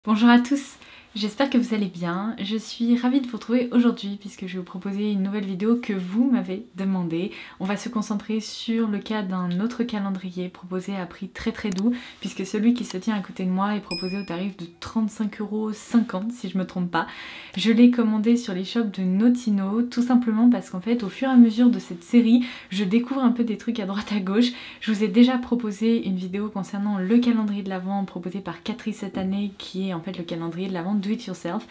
Bonjour à tous, j'espère que vous allez bien. Je suis ravie de vous retrouver aujourd'hui puisque je vais vous proposer une nouvelle vidéo que vous m'avez demandé. On va se concentrer sur le cas d'un autre calendrier proposé à prix très doux puisque celui qui se tient à côté de moi est proposé au tarif de 35,50 € si je me trompe pas. Je l'ai commandé sur les shops de Notino tout simplement parce qu'en fait au fur et à mesure de cette série je découvre un peu des trucs à droite à gauche. Je vous ai déjà proposé une vidéo concernant le calendrier de l'Avent proposé par Catrice cette année qui est en fait le calendrier de l'Avent Do It Yourself,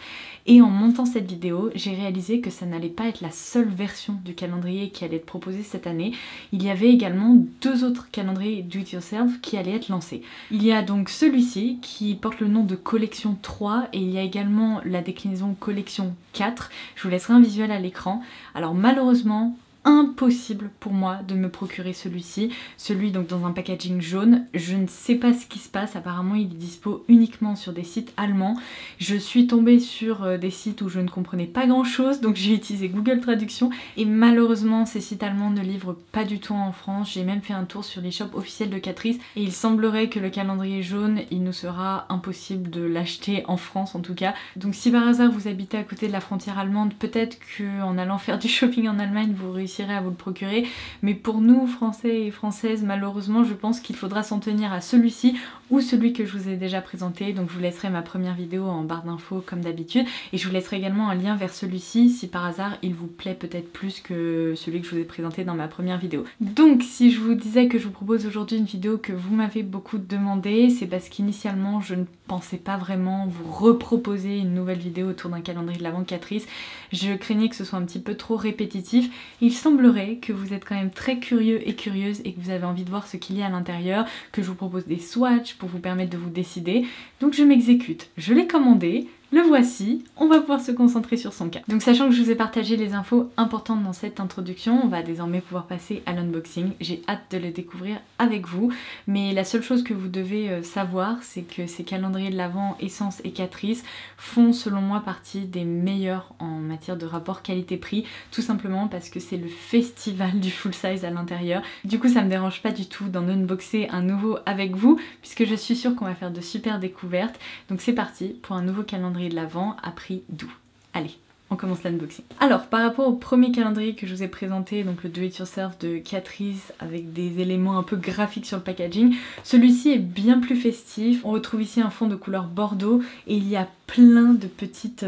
et en montant cette vidéo j'ai réalisé que ça n'allait pas être la seule version du calendrier qui allait être proposée cette année. Il y avait également deux autres calendriers Do It Yourself qui allaient être lancés. Il y a donc celui-ci qui porte le nom de collection 3 et il y a également la déclinaison collection 4. Je vous laisserai un visuel à l'écran. Alors malheureusement impossible pour moi de me procurer celui-ci, celui donc dans un packaging jaune. Je ne sais pas ce qui se passe, apparemment il est dispo uniquement sur des sites allemands. Je suis tombée sur des sites où je ne comprenais pas grand chose, donc j'ai utilisé Google Traduction et malheureusement ces sites allemands ne livrent pas du tout en France. J'ai même fait un tour sur les shops officiels de Catrice et il semblerait que le calendrier jaune, il nous sera impossible de l'acheter en France en tout cas. Donc si par hasard vous habitez à côté de la frontière allemande, peut-être qu'en allant faire du shopping en Allemagne vous réussirez à vous le procurer, mais pour nous français et françaises malheureusement je pense qu'il faudra s'en tenir à celui-ci ou celui que je vous ai déjà présenté. Donc je vous laisserai ma première vidéo en barre d'infos comme d'habitude et je vous laisserai également un lien vers celui-ci si par hasard il vous plaît peut-être plus que celui que je vous ai présenté dans ma première vidéo. Donc si je vous disais que je vous propose aujourd'hui une vidéo que vous m'avez beaucoup demandé, c'est parce qu'initialement je ne pensais pas vraiment vous reproposer une nouvelle vidéo autour d'un calendrier de l'Avent Catrice. Je craignais que ce soit un petit peu trop répétitif. Il semblerait que vous êtes quand même très curieux et curieuse et que vous avez envie de voir ce qu'il y a à l'intérieur, que je vous propose des swatchs pour vous permettre de vous décider. Donc je m'exécute. Je l'ai commandé. Le voici, on va pouvoir se concentrer sur son cas. Donc sachant que je vous ai partagé les infos importantes dans cette introduction, on va désormais pouvoir passer à l'unboxing. J'ai hâte de le découvrir avec vous, mais la seule chose que vous devez savoir, c'est que ces calendriers de l'Avent Essence et Catrice font selon moi partie des meilleurs en matière de rapport qualité-prix, tout simplement parce que c'est le festival du full size à l'intérieur. Du coup ça me dérange pas du tout d'en unboxer un nouveau avec vous, puisque je suis sûre qu'on va faire de super découvertes. Donc c'est parti pour un nouveau calendrier de l'Avent à prix doux. Allez, on commence l'unboxing. Alors par rapport au premier calendrier que je vous ai présenté, donc le Do It Yourself de Catrice avec des éléments un peu graphiques sur le packaging, celui-ci est bien plus festif. On retrouve ici un fond de couleur bordeaux et il y a plein de petites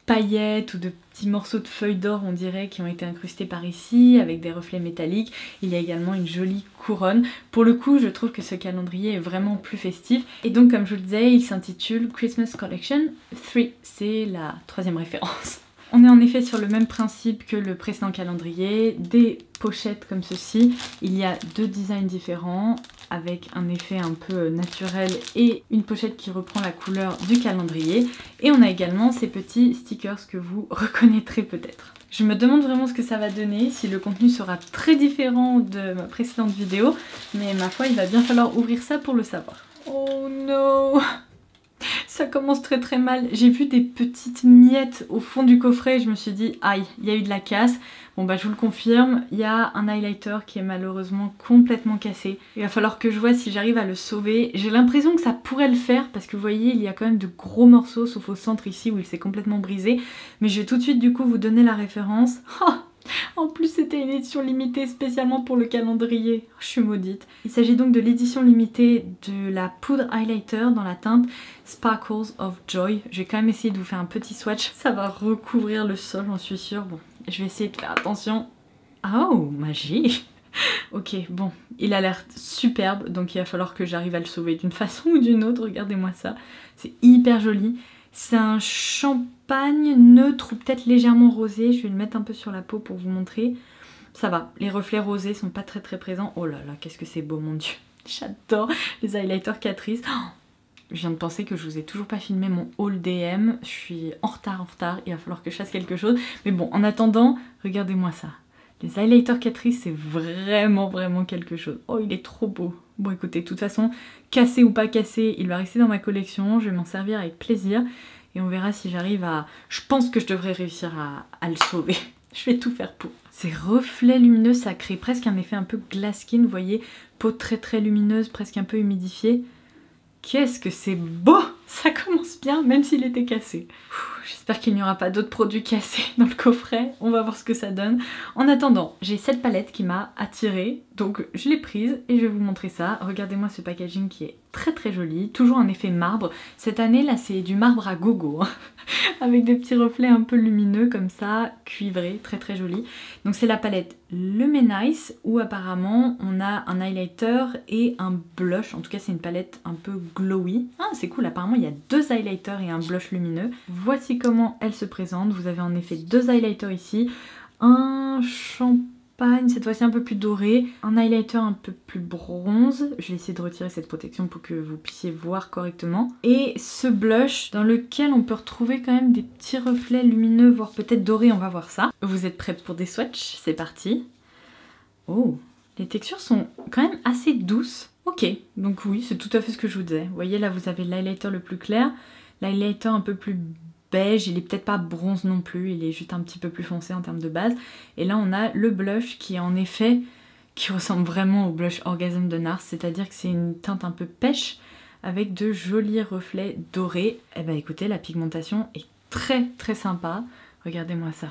paillettes ou de petits morceaux de feuilles d'or on dirait qui ont été incrustés par ici avec des reflets métalliques. Il y a également une jolie couronne. Pour le coup je trouve que ce calendrier est vraiment plus festif et donc comme je vous le disais il s'intitule Christmas Collection 3, c'est la troisième référence. On est en effet sur le même principe que le précédent calendrier, des pochettes comme ceci. Il y a deux designs différents avec un effet un peu naturel et une pochette qui reprend la couleur du calendrier. Et on a également ces petits stickers que vous reconnaîtrez peut-être. Je me demande vraiment ce que ça va donner, si le contenu sera très différent de ma précédente vidéo, mais ma foi il va bien falloir ouvrir ça pour le savoir. Oh non! Ça commence très mal. J'ai vu des petites miettes au fond du coffret et je me suis dit aïe, il y a eu de la casse. Bon bah je vous le confirme, il y a un highlighter qui est malheureusement complètement cassé. Il va falloir que je vois si j'arrive à le sauver. J'ai l'impression que ça pourrait le faire parce que vous voyez il y a quand même de gros morceaux sauf au centre ici où il s'est complètement brisé. Mais je vais tout de suite du coup vous donner la référence. Oh, en plus c'était une édition limitée spécialement pour le calendrier. Je suis maudite. Il s'agit donc de l'édition limitée de la poudre highlighter dans la teinte Sparkles of Joy. Je vais quand même essayer de vous faire un petit swatch. Ça va recouvrir le sol j'en suis sûre. Bon, je vais essayer de faire attention. Oh, magie! Ok, bon, il a l'air superbe donc il va falloir que j'arrive à le sauver d'une façon ou d'une autre. Regardez-moi ça. C'est hyper joli. C'est un champagne neutre ou peut-être légèrement rosé. Je vais le mettre un peu sur la peau pour vous montrer. Ça va, les reflets rosés sont pas très présents. Oh là là, qu'est-ce que c'est beau, mon dieu. J'adore les highlighters Catrice. Oh, je viens de penser que je vous ai toujours pas filmé mon haul DM. Je suis en retard. Il va falloir que je fasse quelque chose. Mais bon, en attendant, regardez-moi ça. Les highlighters Catrice, c'est vraiment quelque chose. Oh, il est trop beau. Bon écoutez, de toute façon, cassé ou pas cassé, il va rester dans ma collection, je vais m'en servir avec plaisir et on verra si j'arrive à... Je pense que je devrais réussir à le sauver. Je vais tout faire pour. Ces reflets lumineux, ça crée presque un effet un peu glass skin, vous voyez, peau très lumineuse, presque un peu humidifiée. Qu'est-ce que c'est beau! Ça commence bien, même s'il était cassé. J'espère qu'il n'y aura pas d'autres produits cassés dans le coffret. On va voir ce que ça donne. En attendant, j'ai cette palette qui m'a attirée. Donc je l'ai prise et je vais vous montrer ça. Regardez-moi ce packaging qui est très très joli. Toujours un effet marbre. Cette année là c'est du marbre à gogo. Avec des petits reflets un peu lumineux comme ça, cuivrés, très très joli. Donc c'est la palette Luminice où apparemment on a un highlighter et un blush. En tout cas c'est une palette un peu glowy. Ah c'est cool, apparemment il y a 2 highlighters et un blush lumineux. Voici comment elle se présente. Vous avez en effet 2 highlighters ici, un champagne, cette fois-ci un peu plus doré, un highlighter un peu plus bronze. Je vais essayer de retirer cette protection pour que vous puissiez voir correctement. Et ce blush dans lequel on peut retrouver quand même des petits reflets lumineux, voire peut-être dorés, on va voir ça. Vous êtes prêts pour des swatchs? C'est parti. Oh, les textures sont quand même assez douces. Ok, donc oui, c'est tout à fait ce que je vous disais. Vous voyez là, vous avez l'highlighter le plus clair, l'highlighter un peu plus beige, il est peut-être pas bronze non plus, il est juste un petit peu plus foncé en termes de base. Et là on a le blush qui en effet, qui ressemble vraiment au blush Orgasm de NARS, c'est-à-dire que c'est une teinte un peu pêche avec de jolis reflets dorés. Et bah écoutez, la pigmentation est très très sympa, regardez-moi ça.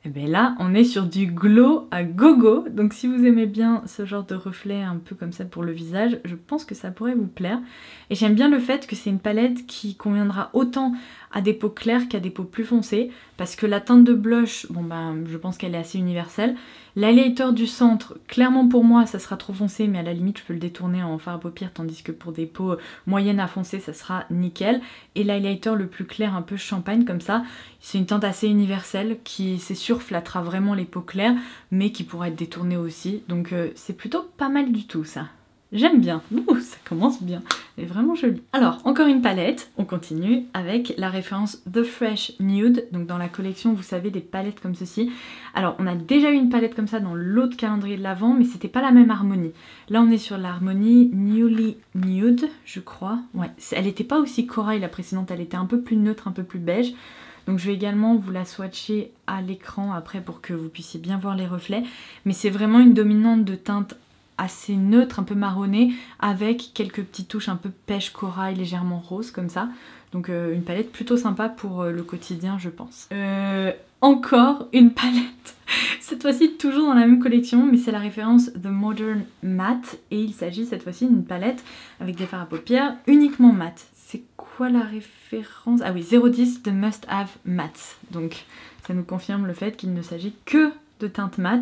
Et bien là, on est sur du glow à gogo, donc si vous aimez bien ce genre de reflet un peu comme ça pour le visage, je pense que ça pourrait vous plaire. Et j'aime bien le fait que c'est une palette qui conviendra autant à des peaux claires qu'à des peaux plus foncées, parce que la teinte de blush, bon ben je pense qu'elle est assez universelle. L'highlighter du centre, clairement pour moi ça sera trop foncé, mais à la limite je peux le détourner en fard à paupières, tandis que pour des peaux moyennes à foncées ça sera nickel. Et l'highlighter le plus clair, un peu champagne comme ça, c'est une teinte assez universelle qui c'est sûr flattera vraiment les peaux claires, mais qui pourra être détournée aussi, donc c'est plutôt pas mal du tout ça. J'aime bien, ouh, ça commence bien, elle est vraiment jolie. Alors, encore une palette, on continue avec la référence The Fresh Nude, donc dans la collection, vous savez, des palettes comme ceci. Alors, on a déjà eu une palette comme ça dans l'autre calendrier de l'Avent, mais c'était pas la même harmonie. Là, on est sur l'harmonie Newly Nude, je crois. Ouais, elle était pas aussi corail la précédente, elle était un peu plus neutre, un peu plus beige. Donc je vais également vous la swatcher à l'écran après pour que vous puissiez bien voir les reflets. Mais c'est vraiment une dominante de teinte assez neutre, un peu marronné, avec quelques petites touches un peu pêche corail, légèrement rose comme ça. Donc une palette plutôt sympa pour le quotidien je pense. Encore une palette, cette fois-ci toujours dans la même collection, mais c'est la référence The Modern Matte, et il s'agit cette fois-ci d'une palette avec des fards à paupières uniquement mat. C'est quoi la référence? Ah oui, 010 de Must Have Matte. Donc ça nous confirme le fait qu'il ne s'agit que de teintes mat.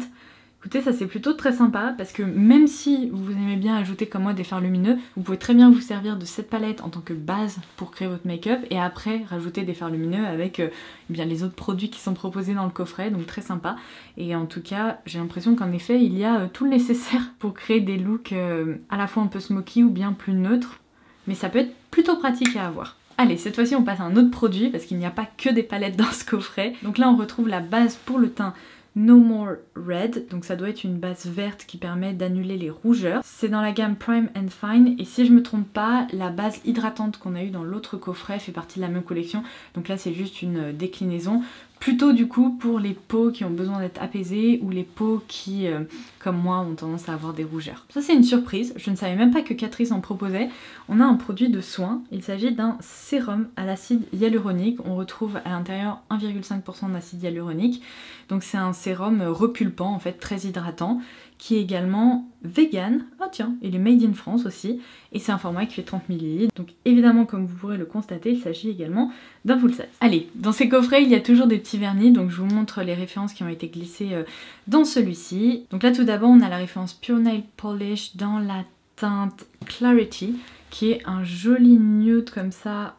Écoutez, ça c'est plutôt très sympa parce que même si vous aimez bien ajouter comme moi des fards lumineux, vous pouvez très bien vous servir de cette palette en tant que base pour créer votre make-up et après rajouter des fards lumineux avec bien les autres produits qui sont proposés dans le coffret, donc très sympa. Et en tout cas, j'ai l'impression qu'en effet, il y a tout le nécessaire pour créer des looks à la fois un peu smoky ou bien plus neutres, mais ça peut être plutôt pratique à avoir. Allez, cette fois-ci on passe à un autre produit parce qu'il n'y a pas que des palettes dans ce coffret. Donc là on retrouve la base pour le teint No More Red, donc ça doit être une base verte qui permet d'annuler les rougeurs. C'est dans la gamme Prime and Fine et si je me trompe pas, la base hydratante qu'on a eue dans l'autre coffret fait partie de la même collection. Donc là c'est juste une déclinaison. Plutôt du coup pour les peaux qui ont besoin d'être apaisées ou les peaux qui, comme moi, ont tendance à avoir des rougeurs. Ça c'est une surprise, je ne savais même pas que Catrice en proposait. On a un produit de soin, il s'agit d'un sérum à l'acide hyaluronique. On retrouve à l'intérieur 1,5% d'acide hyaluronique. Donc c'est un sérum repulpant, en fait très hydratant, qui est également vegan. Oh tiens, il est made in France aussi, et c'est un format qui fait 30 ml. Donc évidemment, comme vous pourrez le constater, il s'agit également d'un full size. Allez, dans ces coffrets, il y a toujours des petits vernis, donc je vous montre les références qui ont été glissées dans celui-ci. Donc là, tout d'abord, on a la référence Pure Nail Polish dans la teinte Clarity, qui est un joli nude comme ça,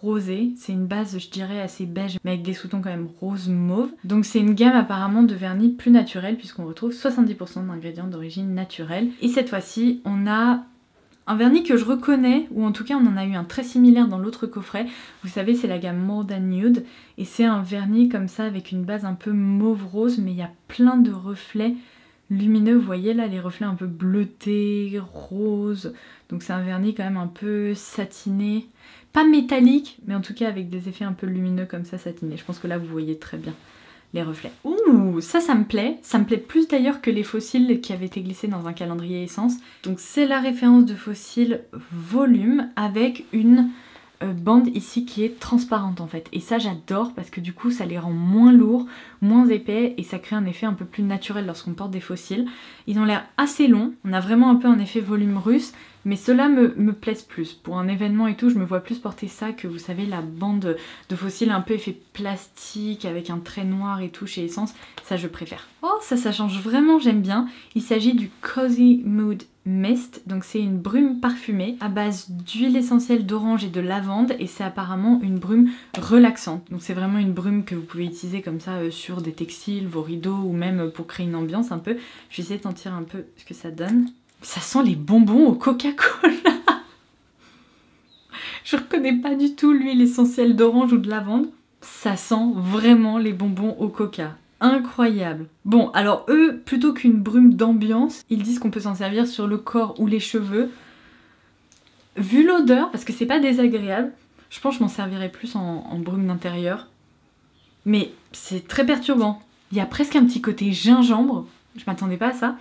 rosé. C'est une base, je dirais, assez beige, mais avec des sous-tons quand même rose mauve. Donc c'est une gamme apparemment de vernis plus naturel, puisqu'on retrouve 70% d'ingrédients d'origine naturelle. Et cette fois-ci, on a un vernis que je reconnais, ou en tout cas on en a eu un très similaire dans l'autre coffret. Vous savez, c'est la gamme More Than Nude, et c'est un vernis comme ça avec une base un peu mauve rose, mais il y a plein de reflets lumineux. Vous voyez là les reflets un peu bleutés, roses. Donc c'est un vernis quand même un peu satiné, pas métallique, mais en tout cas avec des effets un peu lumineux comme ça, satinés. Je pense que là vous voyez très bien les reflets. Ouh, ça me plaît. Ça me plaît plus d'ailleurs que les fossiles qui avaient été glissés dans un calendrier essence. Donc c'est la référence de fossiles volume avec une bande ici qui est transparente en fait. Et ça j'adore parce que du coup ça les rend moins lourds, moins épais et ça crée un effet un peu plus naturel lorsqu'on porte des fossiles. Ils ont l'air assez longs, on a vraiment un peu un effet volume russe, mais ceux-là me plaisent plus. Pour un événement et tout, je me vois plus porter ça que vous savez la bande de fossiles un peu effet plastique avec un trait noir et tout chez Essence, ça je préfère. Oh ça change vraiment, j'aime bien. Il s'agit du Cozy Mood Mist, donc c'est une brume parfumée à base d'huile essentielle d'orange et de lavande et c'est apparemment une brume relaxante. Donc c'est vraiment une brume que vous pouvez utiliser comme ça sur des textiles, vos rideaux ou même pour créer une ambiance un peu. Je vais essayer de sentir un peu ce que ça donne. Ça sent les bonbons au Coca-Cola. Je reconnais pas du tout l'huile essentielle d'orange ou de lavande. Ça sent vraiment les bonbons au Coca. Incroyable. Bon, alors eux, plutôt qu'une brume d'ambiance, ils disent qu'on peut s'en servir sur le corps ou les cheveux. Vu l'odeur, parce que c'est pas désagréable, je pense que je m'en servirais plus en brume d'intérieur. Mais c'est très perturbant. Il y a presque un petit côté gingembre. Je m'attendais pas à ça.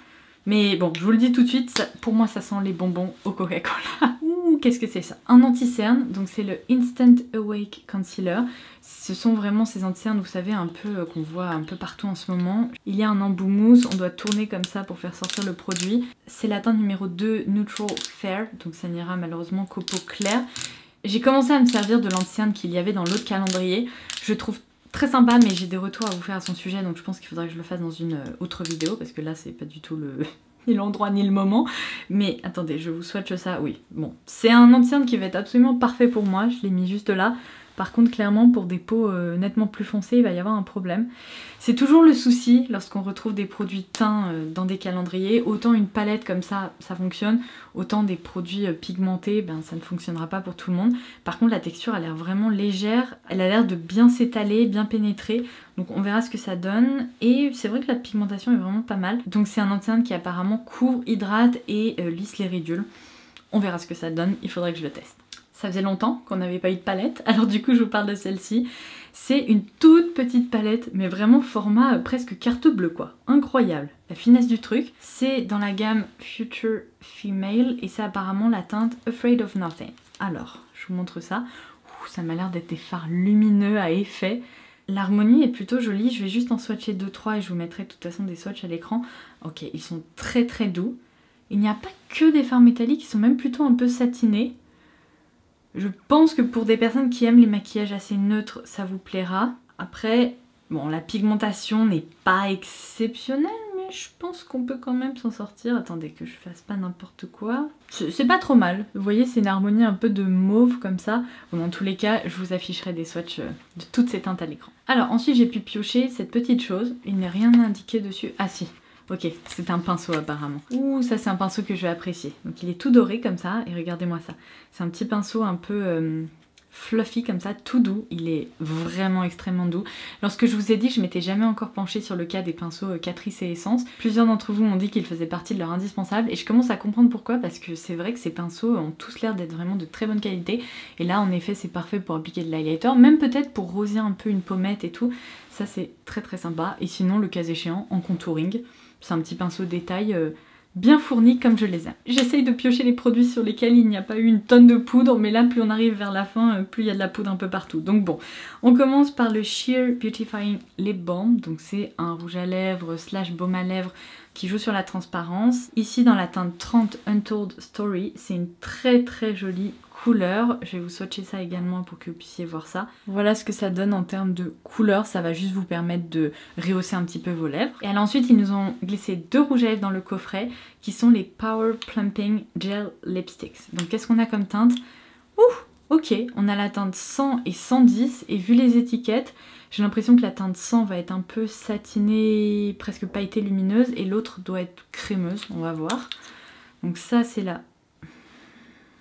Mais bon, je vous le dis tout de suite, ça, pour moi ça sent les bonbons au Coca-Cola. Ouh, qu'est-ce que c'est ça? Un anti-cerne, donc c'est le Instant Awake Concealer. Ce sont vraiment ces anti-cernes, vous savez, un peu qu'on voit un peu partout en ce moment. Il y a un embout mousse, on doit tourner comme ça pour faire sortir le produit. C'est la teinte numéro 2 Neutral Fair, donc ça n'ira malheureusement qu'au peau claire. J'ai commencé à me servir de l'anti-cerne qu'il y avait dans l'autre calendrier. Je trouve très sympa, mais j'ai des retours à vous faire à son sujet, donc je pense qu'il faudrait que je le fasse dans une autre vidéo, parce que là c'est pas du tout ni l'endroit ni le moment. Mais attendez, je vous swatch ça, oui. Bon, c'est un anti-cerne qui va être absolument parfait pour moi, je l'ai mis juste là. Par contre, clairement, pour des peaux nettement plus foncées, il va y avoir un problème. C'est toujours le souci lorsqu'on retrouve des produits teints dans des calendriers. Autant une palette comme ça, ça fonctionne. Autant des produits pigmentés, ben, ça ne fonctionnera pas pour tout le monde. Par contre, la texture a l'air vraiment légère. Elle a l'air de bien s'étaler, bien pénétrer. Donc on verra ce que ça donne. Et c'est vrai que la pigmentation est vraiment pas mal. Donc c'est un anti-cerne qui apparemment couvre, hydrate et lisse les ridules. On verra ce que ça donne. Il faudrait que je le teste. Ça faisait longtemps qu'on n'avait pas eu de palette, alors du coup je vous parle de celle-ci. C'est une toute petite palette, mais vraiment format presque carte bleue quoi. Incroyable, la finesse du truc. C'est dans la gamme Future Female et c'est apparemment la teinte Afraid of Nothing. Alors, je vous montre ça. Ouh, ça m'a l'air d'être des fards lumineux à effet. L'harmonie est plutôt jolie, je vais juste en swatcher 2-3 et je vous mettrai de toute façon des swatchs à l'écran. Ok, ils sont très très doux. Il n'y a pas que des fards métalliques, ils sont même plutôt un peu satinés. Je pense que pour des personnes qui aiment les maquillages assez neutres, ça vous plaira. Après, bon, la pigmentation n'est pas exceptionnelle, mais je pense qu'on peut quand même s'en sortir. Attendez, que je fasse pas n'importe quoi. C'est pas trop mal. Vous voyez, c'est une harmonie un peu de mauve comme ça. Bon, dans tous les cas, je vous afficherai des swatchs de toutes ces teintes à l'écran. Alors, ensuite, j'ai pu piocher cette petite chose. Il n'est rien indiqué dessus. Ah si. Ok, c'est un pinceau apparemment. Ouh, ça c'est un pinceau que je vais apprécier. Donc il est tout doré comme ça, et regardez-moi ça. C'est un petit pinceau un peu fluffy comme ça, tout doux. Il est vraiment extrêmement doux. Lorsque je vous ai dit, je m'étais jamais encore penchée sur le cas des pinceaux Catrice et Essence. Plusieurs d'entre vous m'ont dit qu'ils faisaient partie de leur indispensable, et je commence à comprendre pourquoi, parce que c'est vrai que ces pinceaux ont tous l'air d'être vraiment de très bonne qualité. Et là, en effet, c'est parfait pour appliquer de l'highlighter, même peut-être pour rosier un peu une pommette et tout. Ça c'est très très sympa. Et sinon, le cas échéant, en contouring. C'est un petit pinceau détail bien fourni comme je les aime. J'essaye de piocher les produits sur lesquels il n'y a pas eu une tonne de poudre, mais là plus on arrive vers la fin, plus il y a de la poudre un peu partout. Donc bon, on commence par le Sheer Beautifying Lip Balm. Donc c'est un rouge à lèvres / baume à lèvres qui joue sur la transparence. Ici dans la teinte 30 Untold Story, c'est une très très jolie couleur. Je vais vous swatcher ça également pour que vous puissiez voir ça. Voilà ce que ça donne en termes de couleur. Ça va juste vous permettre de rehausser un petit peu vos lèvres. Et alors ensuite, ils nous ont glissé 2 rouges à lèvres dans le coffret qui sont les Power Plumping Gel Lipsticks. Donc qu'est-ce qu'on a comme teinte? Ouh, ok, on a la teinte 100 et 110 et vu les étiquettes, j'ai l'impression que la teinte 100 va être un peu satinée, presque pailletée lumineuse et l'autre doit être crémeuse, on va voir. Donc ça c'est la...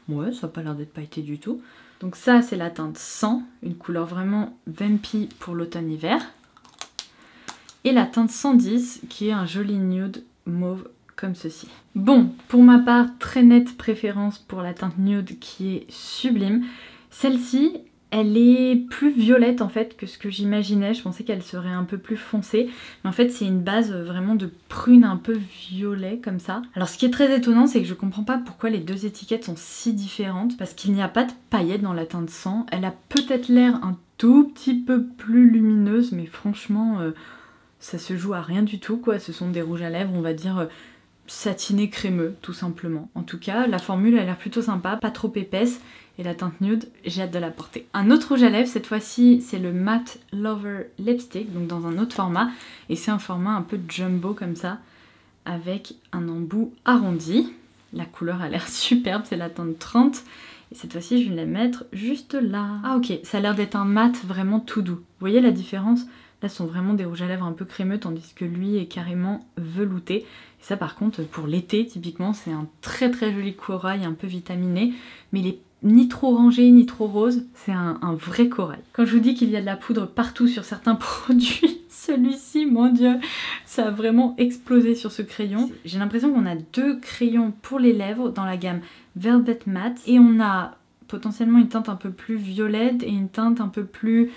Ouais, ça n'a pas l'air d'être pailleté du tout. Donc ça, c'est la teinte 100, une couleur vraiment vampy pour l'automne-hiver. Et la teinte 110, qui est un joli nude mauve comme ceci. Bon, pour ma part, très nette préférence pour la teinte nude qui est sublime. Celle-ci, Elle est plus violette en fait que ce que j'imaginais, je pensais qu'elle serait un peu plus foncée, mais en fait c'est une base vraiment de prune un peu violet comme ça. Alors ce qui est très étonnant, c'est que je comprends pas pourquoi les deux étiquettes sont si différentes, parce qu'il n'y a pas de paillettes dans la teinte 100, elle a peut-être l'air un tout petit peu plus lumineuse, mais franchement ça se joue à rien du tout quoi, ce sont des rouges à lèvres on va dire satiné crémeux tout simplement. En tout cas la formule a l'air plutôt sympa, pas trop épaisse. Et la teinte nude, j'ai hâte de la porter. Un autre rouge à lèvres, cette fois-ci, c'est le Matte Lover Lipstick, donc dans un autre format. Et c'est un format un peu jumbo comme ça, avec un embout arrondi. La couleur a l'air superbe, c'est la teinte 30. Et cette fois-ci, je vais la mettre juste là. Ah ok, ça a l'air d'être un mat vraiment tout doux. Vous voyez la différence? Là, ce sont vraiment des rouges à lèvres un peu crémeux, tandis que lui est carrément velouté. Et ça, par contre, pour l'été, typiquement, c'est un très très joli corail, un peu vitaminé. Mais il est ni trop orangé, ni trop rose. C'est un vrai corail. Quand je vous dis qu'il y a de la poudre partout sur certains produits, celui-ci, mon dieu, ça a vraiment explosé sur ce crayon. J'ai l'impression qu'on a deux crayons pour les lèvres dans la gamme Velvet Matte. Et on a potentiellement une teinte un peu plus violette et une teinte un peu plus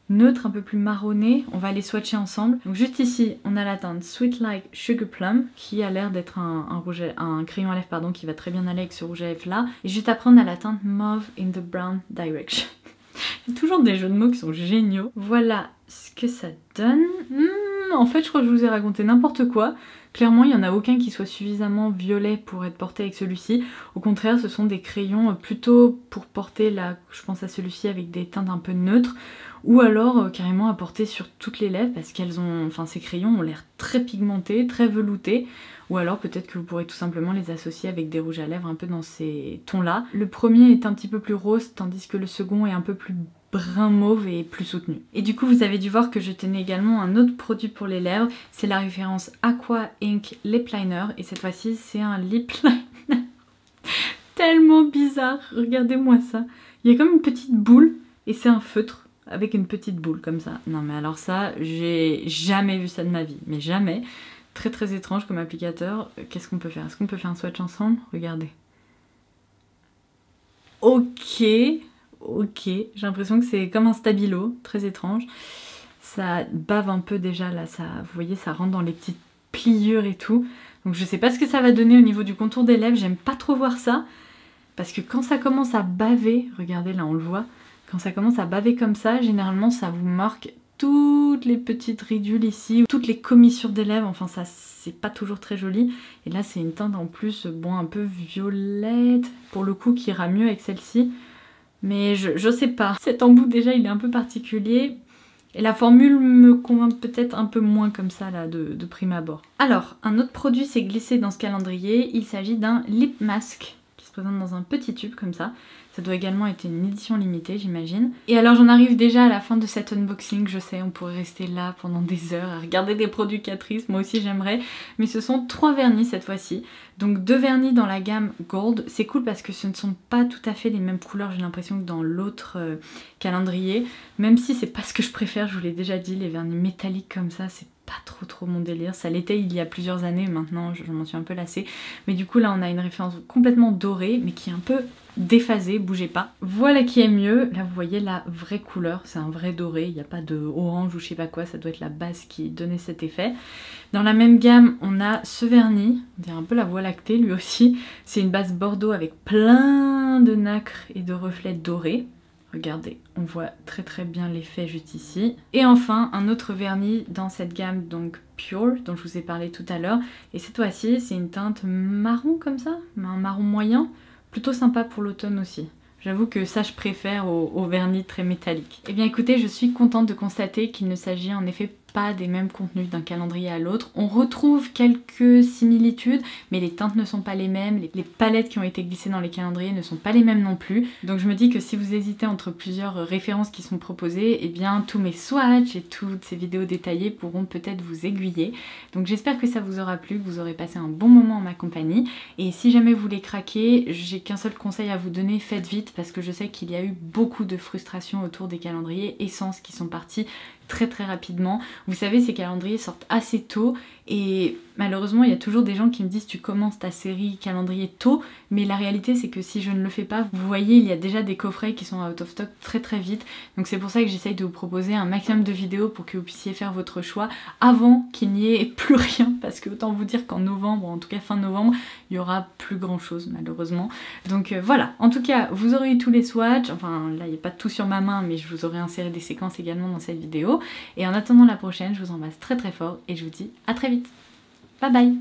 neutre, un peu plus marronné. On va les swatcher ensemble. Donc juste ici, on a la teinte Sweet Like Sugar Plum qui a l'air d'être un crayon à lèvres pardon, qui va très bien aller avec ce rouge à lèvres là. Et juste après, on a la teinte Mauve in the Brown Direction. Il y a toujours des jeux de mots qui sont géniaux. Voilà ce que ça donne. En fait, je crois que je vous ai raconté n'importe quoi. Clairement, il n'y en a aucun qui soit suffisamment violet pour être porté avec celui-ci. Au contraire, ce sont des crayons plutôt pour porter, là, je pense à celui-ci avec des teintes un peu neutres. Ou alors carrément à porter sur toutes les lèvres parce qu'elles ont, enfin ces crayons ont l'air très pigmentés, très veloutés. Ou alors peut-être que vous pourrez tout simplement les associer avec des rouges à lèvres un peu dans ces tons-là. Le premier est un petit peu plus rose tandis que le second est un peu plus brun mauve et plus soutenu. Et du coup vous avez dû voir que je tenais également un autre produit pour les lèvres. C'est la référence Aqua Ink Lip Liner et cette fois-ci c'est un lip liner tellement bizarre. Regardez-moi ça. Il y a comme une petite boule et c'est un feutre avec une petite boule comme ça. Non mais alors ça, j'ai jamais vu ça de ma vie, mais jamais. Très très étrange comme applicateur. Qu'est-ce qu'on peut faire? Est-ce qu'on peut faire un swatch ensemble? Regardez. Ok, ok. J'ai l'impression que c'est comme un stabilo, très étrange. Ça bave un peu déjà là, ça, vous voyez, ça rentre dans les petites pliures et tout. Donc je sais pas ce que ça va donner au niveau du contour des lèvres, j'aime pas trop voir ça. Parce que quand ça commence à baver, regardez là on le voit, quand ça commence à baver comme ça, généralement ça vous marque toutes les petites ridules ici, toutes les commissures des lèvres, enfin ça c'est pas toujours très joli. Et là c'est une teinte en plus, bon un peu violette, pour le coup qui ira mieux avec celle-ci. Mais je sais pas, cet embout déjà il est un peu particulier. Et la formule me convainc peut-être un peu moins comme ça là de prime abord. Alors, un autre produit s'est glissé dans ce calendrier, il s'agit d'un lip mask qui se présente dans un petit tube comme ça. Ça doit également être une édition limitée j'imagine. Et alors j'en arrive déjà à la fin de cet unboxing, je sais on pourrait rester là pendant des heures à regarder des produits Catrice, moi aussi j'aimerais. Mais ce sont 3 vernis cette fois-ci. Donc 2 vernis dans la gamme Gold, c'est cool parce que ce ne sont pas tout à fait les mêmes couleurs j'ai l'impression que dans l'autre calendrier. Même si c'est pas ce que je préfère, je vous l'ai déjà dit, les vernis métalliques comme ça c'est pas trop mon délire. Ça l'était il y a plusieurs années, maintenant je m'en suis un peu lassée. Mais du coup là on a une référence complètement dorée mais qui est un peu déphasé, bougez pas. Voilà qui est mieux. Là vous voyez la vraie couleur, c'est un vrai doré, il n'y a pas de orange ou je sais pas quoi, ça doit être la base qui donnait cet effet. Dans la même gamme on a ce vernis, on dirait un peu la voie lactée lui aussi. C'est une base bordeaux avec plein de nacre et de reflets dorés. Regardez, on voit très bien l'effet juste ici. Et enfin, un autre vernis dans cette gamme, donc Pure, dont je vous ai parlé tout à l'heure. Et cette fois-ci, c'est une teinte marron comme ça, un marron moyen. Plutôt sympa pour l'automne aussi. J'avoue que ça je préfère au vernis très métallique. Et bien écoutez, je suis contente de constater qu'il ne s'agit en effet pas des mêmes contenus d'un calendrier à l'autre. On retrouve quelques similitudes, mais les teintes ne sont pas les mêmes, les palettes qui ont été glissées dans les calendriers ne sont pas les mêmes non plus. Donc je me dis que si vous hésitez entre plusieurs références qui sont proposées, eh bien tous mes swatchs et toutes ces vidéos détaillées pourront peut-être vous aiguiller. Donc j'espère que ça vous aura plu, que vous aurez passé un bon moment en ma compagnie. Et si jamais vous voulez craquer, j'ai qu'un seul conseil à vous donner, faites vite parce que je sais qu'il y a eu beaucoup de frustration autour des calendriers Essence qui sont partis très rapidement. Vous savez, ces calendriers sortent assez tôt et Malheureusement, il y a toujours des gens qui me disent tu commences ta série calendrier tôt, mais la réalité c'est que si je ne le fais pas, vous voyez, il y a déjà des coffrets qui sont out of stock très vite. Donc c'est pour ça que j'essaye de vous proposer un maximum de vidéos pour que vous puissiez faire votre choix avant qu'il n'y ait plus rien, parce que autant vous dire qu'en novembre, en tout cas fin novembre, il y aura plus grand chose malheureusement. Donc voilà, en tout cas vous aurez eu tous les swatchs, enfin là il n'y a pas tout sur ma main, mais je vous aurai inséré des séquences également dans cette vidéo. Et en attendant la prochaine, je vous embrasse très fort et je vous dis à très vite. Bye bye!